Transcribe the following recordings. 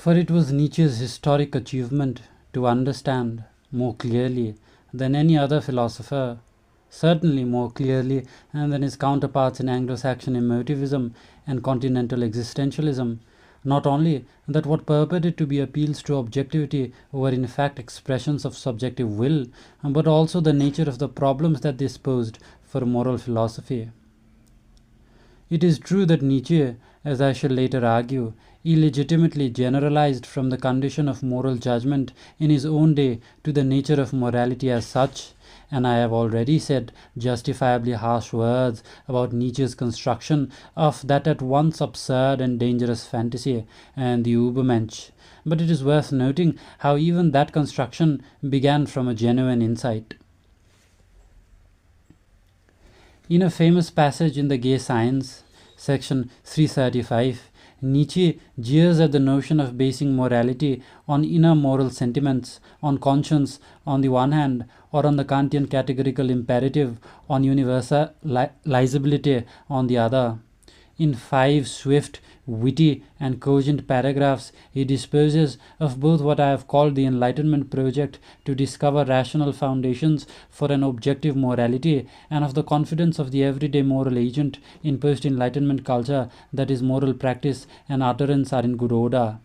For it was Nietzsche's historic achievement to understand more clearly than any other philosopher, certainly more clearly than his counterparts in Anglo-Saxon emotivism and continental existentialism, not only that what purported to be appeals to objectivity were in fact expressions of subjective will, but also the nature of the problems that they posed for moral philosophy. It is true that Nietzsche, as I shall later argue, illegitimately generalized from the condition of moral judgment in his own day to the nature of morality as such, and I have already said justifiably harsh words about Nietzsche's construction of that at once absurd and dangerous fantasy and the Übermensch. But it is worth noting how even that construction began from a genuine insight. In a famous passage in the Gay Science, section 335, Nietzsche jeers at the notion of basing morality on inner moral sentiments, on conscience on the one hand, or on the Kantian categorical imperative on universalizability on the other. In 5 swift, witty, and cogent paragraphs, he disposes of both what I have called the Enlightenment project to discover rational foundations for an objective morality, and of the confidence of the everyday moral agent in post-Enlightenment culture that his moral practice and utterance are in good order.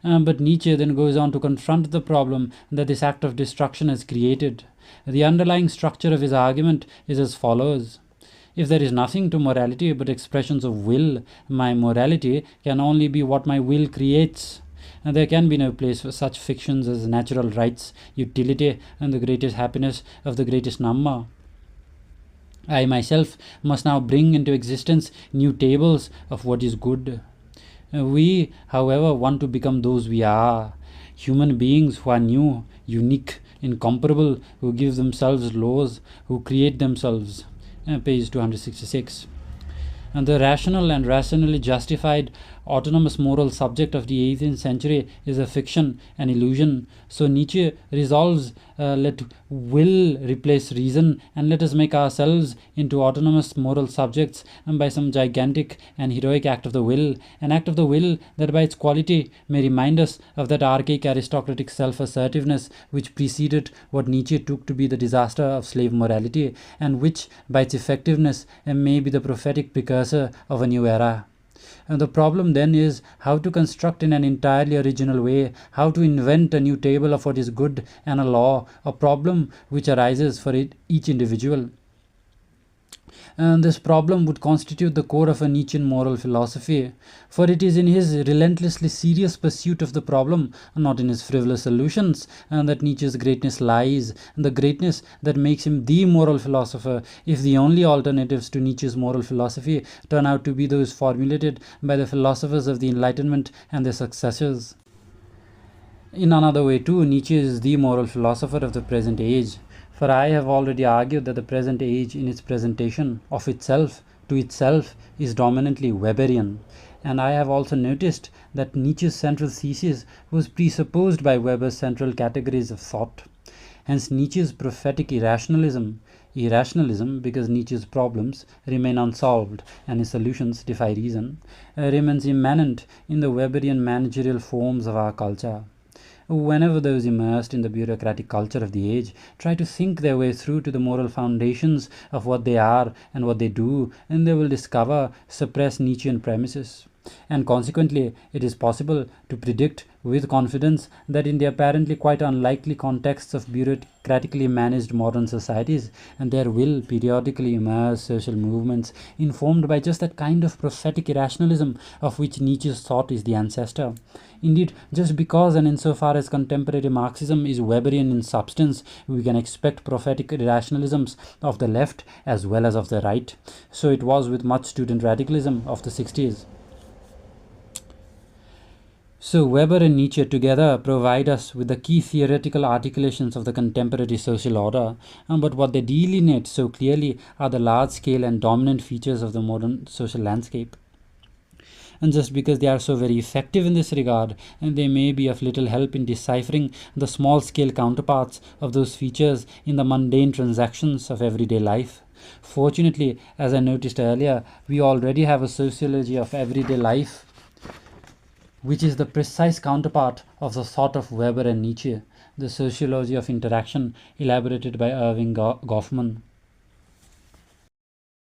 But Nietzsche then goes on to confront the problem that this act of destruction has created. The underlying structure of his argument is as follows. If there is nothing to morality but expressions of will, my morality can only be what my will creates. And there can be no place for such fictions as natural rights, utility, and the greatest happiness of the greatest number. I myself must now bring into existence new tables of what is good. We, however, want to become those we are, human beings who are new, unique, incomparable, who give themselves laws, who create themselves. Page 266. And the rational and rationally justified autonomous moral subject of the 18th century is a fiction, an illusion. So Nietzsche resolves, let will replace reason, and let us make ourselves into autonomous moral subjects by some gigantic and heroic act of the will, an act of the will that by its quality may remind us of that archaic aristocratic self-assertiveness which preceded what Nietzsche took to be the disaster of slave morality, and which by its effectiveness may be the prophetic precursor of a new era. And the problem then is how to construct in an entirely original way, how to invent a new table of what is good and a law, a problem which arises for each individual. And this problem would constitute the core of a Nietzschean moral philosophy, for it is in his relentlessly serious pursuit of the problem, not in his frivolous solutions, and that Nietzsche's greatness lies, and the greatness that makes him the moral philosopher, if the only alternatives to Nietzsche's moral philosophy turn out to be those formulated by the philosophers of the Enlightenment and their successors. In another way too, Nietzsche is the moral philosopher of the present age. For I have already argued that the present age in its presentation of itself to itself is dominantly Weberian, and I have also noticed that Nietzsche's central thesis was presupposed by Weber's central categories of thought. Hence Nietzsche's prophetic irrationalism because Nietzsche's problems remain unsolved and his solutions defy reason, remains immanent in the Weberian managerial forms of our culture. Whenever those immersed in the bureaucratic culture of the age try to think their way through to the moral foundations of what they are and what they do, and they will discover suppressed Nietzschean premises. And consequently, it is possible to predict with confidence that in the apparently quite unlikely contexts of bureaucratically managed modern societies, and there will periodically emerge social movements informed by just that kind of prophetic irrationalism of which Nietzsche's thought is the ancestor. Indeed, just because and insofar as contemporary Marxism is Weberian in substance, we can expect prophetic irrationalisms of the left as well as of the right. So it was with much student radicalism of the 60s. So Weber and Nietzsche together provide us with the key theoretical articulations of the contemporary social order, but what they delineate so clearly are the large-scale and dominant features of the modern social landscape. And just because they are so very effective in this regard, and they may be of little help in deciphering the small-scale counterparts of those features in the mundane transactions of everyday life. Fortunately, as I noticed earlier, we already have a sociology of everyday life which is the precise counterpart of the thought of Weber and Nietzsche, the sociology of interaction elaborated by Irving Goffman.